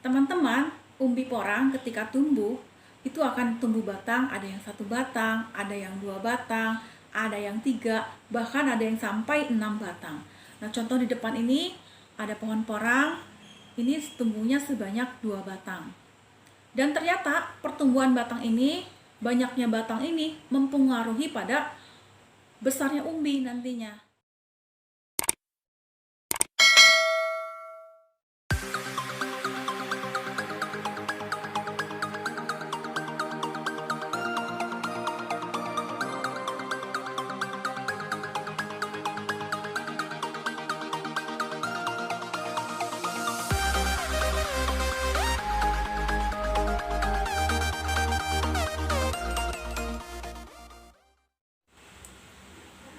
Teman-teman, umbi porang ketika tumbuh, itu akan tumbuh batang, ada yang 1 batang, ada yang 2 batang, ada yang 3, bahkan ada yang sampai 6 batang. Nah, contoh di depan ini ada pohon porang, ini tumbuhnya sebanyak 2 batang. Dan ternyata pertumbuhan batang ini, banyaknya batang ini mempengaruhi pada besarnya umbi nantinya.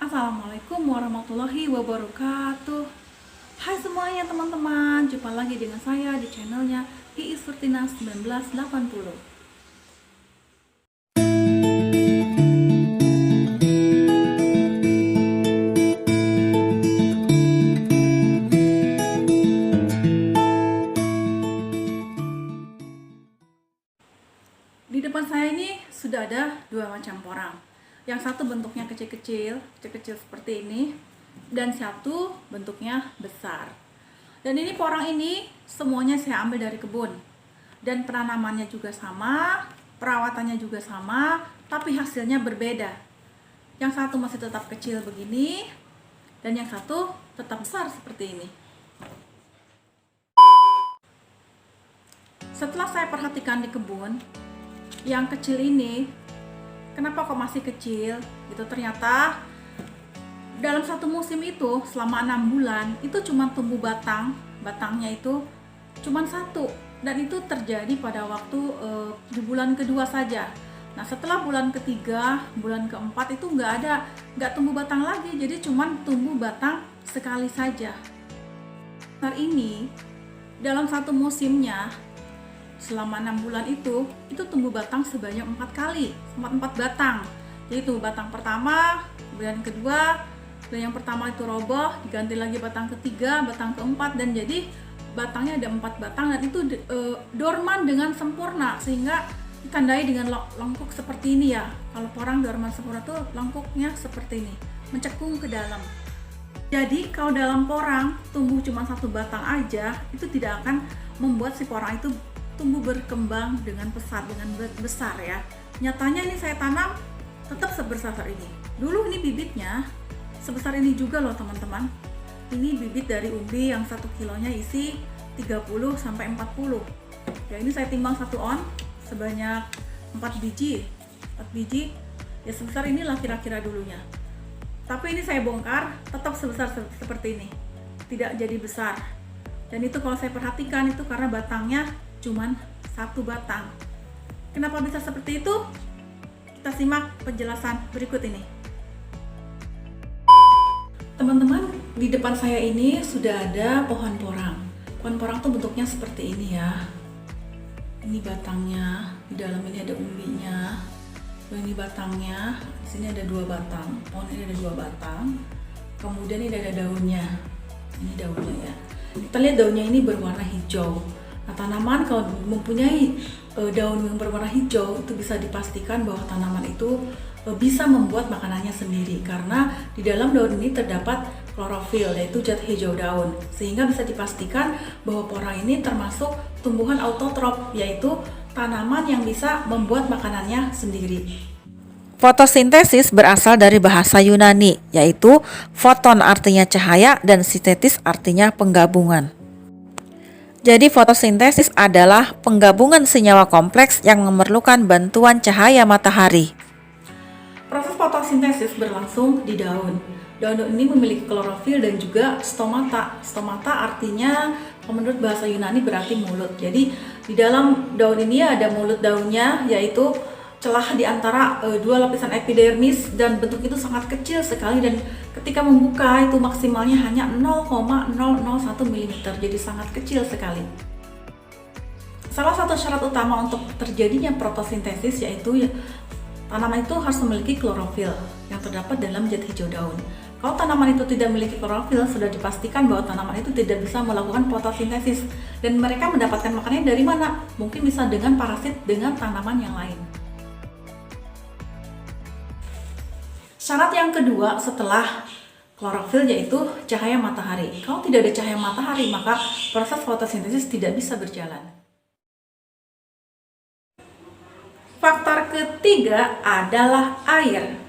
Assalamualaikum warahmatullahi wabarakatuh. Hai semuanya teman-teman, jumpa lagi dengan saya di channelnya Iis Furtina 1980. Di depan saya ini sudah ada 2 macam porang. Yang satu bentuknya kecil-kecil seperti ini, dan satu bentuknya besar. Dan ini porang ini semuanya saya ambil dari kebun. Dan penanamannya juga sama, perawatannya juga sama, tapi hasilnya berbeda. Yang satu masih tetap kecil begini, dan yang satu tetap besar seperti ini. Setelah saya perhatikan di kebun, yang kecil ini kenapa kok masih kecil gitu, ternyata dalam satu musim itu selama 6 bulan itu cuma tumbuh batangnya itu cuma 1, dan itu terjadi pada waktu di bulan kedua saja. Nah, setelah bulan ketiga, bulan keempat itu nggak tumbuh batang lagi, jadi cuma tumbuh batang sekali saja. Nah, ini dalam satu musimnya selama 6 bulan itu tumbuh batang sebanyak 4 kali, 4 batang. Jadi tumbuh batang pertama, kemudian kedua, dan yang pertama itu roboh, diganti lagi batang ketiga, batang keempat, dan jadi batangnya ada 4 batang, dan itu dorman dengan sempurna, sehingga ditandai dengan lengkuk seperti ini ya. Kalau porang dorman sempurna tuh lengkuknya seperti ini, mencekung ke dalam. Jadi kalau dalam porang tumbuh cuma 1 batang aja, itu tidak akan membuat si porang itu tumbuh berkembang dengan pesat, dengan besar ya. Nyatanya ini saya tanam tetap sebesar ini. Dulu ini bibitnya sebesar ini juga loh teman-teman. Ini bibit dari umbi yang 1 kilonya isi 30 sampai 40. Ya, ini saya timbang 1 on sebanyak 4 biji. Ya sebesar inilah kira-kira dulunya. Tapi ini saya bongkar tetap sebesar seperti ini. Tidak jadi besar. Dan itu kalau saya perhatikan itu karena batangnya cuman 1 batang. Kenapa bisa seperti itu? Kita simak penjelasan berikut ini. Teman-teman, di depan saya ini sudah ada pohon porang. Pohon porang tuh bentuknya seperti ini ya. Ini batangnya, di dalam ini ada umbinya. Ini batangnya, di sini ada 2 batang. Pohon ini ada 2 batang. Kemudian ini ada daunnya. Ini daunnya ya. Kita lihat daunnya ini berwarna hijau. Nah, tanaman kalau mempunyai daun yang berwarna hijau, itu bisa dipastikan bahwa tanaman itu bisa membuat makanannya sendiri, karena di dalam daun ini terdapat klorofil, yaitu zat hijau daun, sehingga bisa dipastikan bahwa porang ini termasuk tumbuhan autotrof, yaitu tanaman yang bisa membuat makanannya sendiri. Fotosintesis berasal dari bahasa Yunani, yaitu foton artinya cahaya dan sintetis artinya penggabungan. Jadi fotosintesis adalah penggabungan senyawa kompleks yang memerlukan bantuan cahaya matahari. Proses fotosintesis berlangsung di daun. Daun ini memiliki klorofil dan juga stomata. Stomata artinya menurut bahasa Yunani berarti mulut. Jadi di dalam daun ini ada mulut daunnya, yaitu celah di antara 2 lapisan epidermis, dan bentuk itu sangat kecil sekali, dan ketika membuka itu maksimalnya hanya 0,001 mm, jadi sangat kecil sekali. Salah satu syarat utama untuk terjadinya fotosintesis yaitu tanaman itu harus memiliki klorofil yang terdapat dalam zat hijau daun. Kalau tanaman itu tidak memiliki klorofil, sudah dipastikan bahwa tanaman itu tidak bisa melakukan fotosintesis. Dan mereka mendapatkan makanannya dari mana? Mungkin bisa dengan parasit dengan tanaman yang lain. Syarat yang kedua setelah klorofil yaitu cahaya matahari. Kalau tidak ada cahaya matahari, maka proses fotosintesis tidak bisa berjalan. Faktor ketiga adalah air.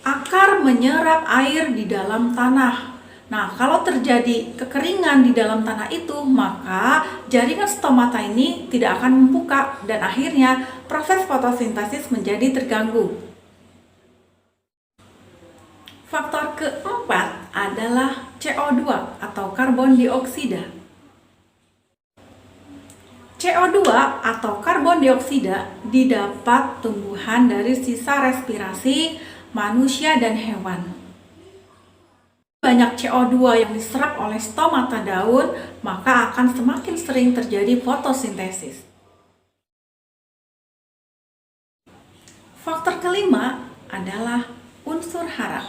Akar menyerap air di dalam tanah. Nah, kalau terjadi kekeringan di dalam tanah itu, maka jaringan stomata ini tidak akan membuka dan akhirnya proses fotosintesis menjadi terganggu. Faktor keempat adalah CO2 atau karbon dioksida. CO2 atau karbon dioksida didapat tumbuhan dari sisa respirasi manusia dan hewan. Banyak CO2 yang diserap oleh stomata daun, maka akan semakin sering terjadi fotosintesis. Faktor kelima adalah unsur hara.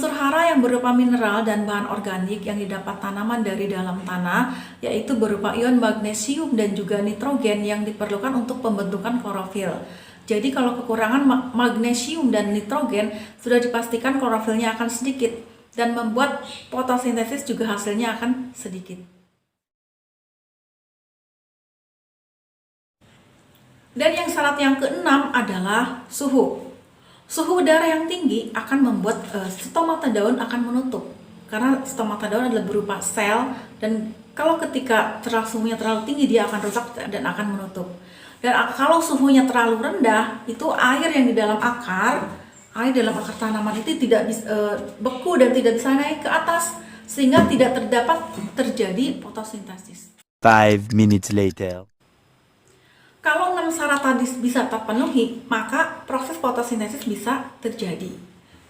Unsur hara yang berupa mineral dan bahan organik yang didapat tanaman dari dalam tanah, yaitu berupa ion magnesium dan juga nitrogen yang diperlukan untuk pembentukan klorofil. Jadi kalau kekurangan magnesium dan nitrogen, sudah dipastikan klorofilnya akan sedikit dan membuat fotosintesis juga hasilnya akan sedikit. Dan yang syarat yang keenam adalah suhu. Suhu udara yang tinggi akan membuat stomata daun akan menutup. Karena stomata daun adalah berupa sel dan kalau ketika suhunya terlalu tinggi dia akan rusak dan akan menutup. Dan kalau suhunya terlalu rendah, itu air yang di dalam akar tanaman itu tidak bisa beku dan tidak bisa naik ke atas sehingga tidak terjadi fotosintesis. 5 minutes later. Kalau 6 syarat tadi bisa terpenuhi, maka proses fotosintesis bisa terjadi.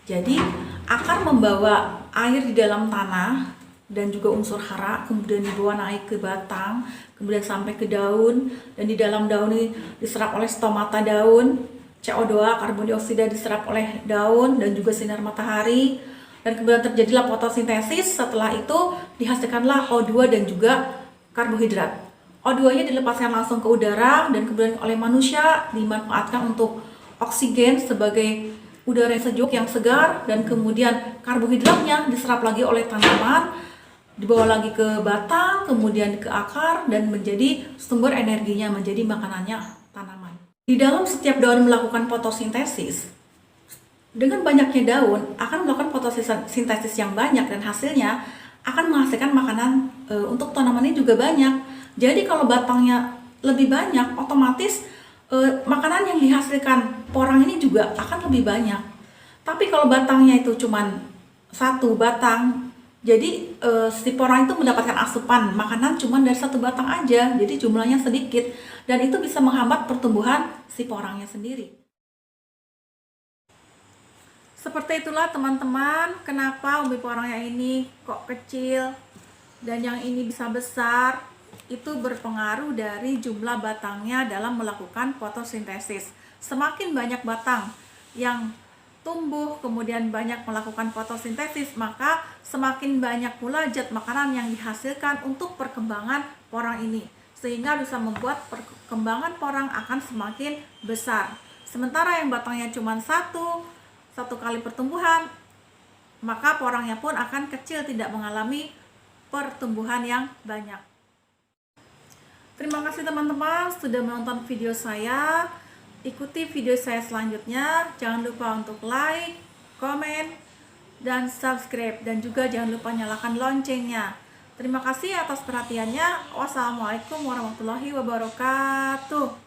Jadi, akar membawa air di dalam tanah dan juga unsur hara, kemudian dibawa naik ke batang, kemudian sampai ke daun, dan di dalam daun ini diserap oleh stomata daun, CO2, karbon dioksida diserap oleh daun dan juga sinar matahari, dan kemudian terjadilah fotosintesis. Setelah itu dihasilkanlah O2 dan juga karbohidrat. O2-nya dilepaskan langsung ke udara dan kemudian oleh manusia dimanfaatkan untuk oksigen sebagai udara yang sejuk yang segar, dan kemudian karbohidratnya diserap lagi oleh tanaman, dibawa lagi ke batang, kemudian ke akar dan menjadi sumber energinya, menjadi makanannya tanaman. Di dalam setiap daun melakukan fotosintesis, dengan banyaknya daun akan melakukan fotosintesis yang banyak dan hasilnya akan menghasilkan makanan untuk tanaman ini juga banyak. Jadi kalau batangnya lebih banyak, otomatis makanan yang dihasilkan porang ini juga akan lebih banyak. Tapi kalau batangnya itu cuma satu batang, jadi si porang itu mendapatkan asupan makanan cuma dari satu batang aja, jadi jumlahnya sedikit dan itu bisa menghambat pertumbuhan si porangnya sendiri. Seperti itulah teman-teman, kenapa umbi porangnya ini kok kecil dan yang ini bisa besar. Itu berpengaruh dari jumlah batangnya dalam melakukan fotosintesis. Semakin banyak batang yang tumbuh kemudian banyak melakukan fotosintesis, maka semakin banyak pula zat makanan yang dihasilkan untuk perkembangan porang ini, sehingga bisa membuat perkembangan porang akan semakin besar. Sementara yang batangnya cuma satu kali pertumbuhan, maka porangnya pun akan kecil, tidak mengalami pertumbuhan yang banyak. Terima kasih teman-teman sudah menonton video saya. Ikuti video saya selanjutnya. Jangan lupa untuk like, komen, dan subscribe. Dan juga jangan lupa nyalakan loncengnya. Terima kasih atas perhatiannya. Wassalamualaikum warahmatullahi wabarakatuh.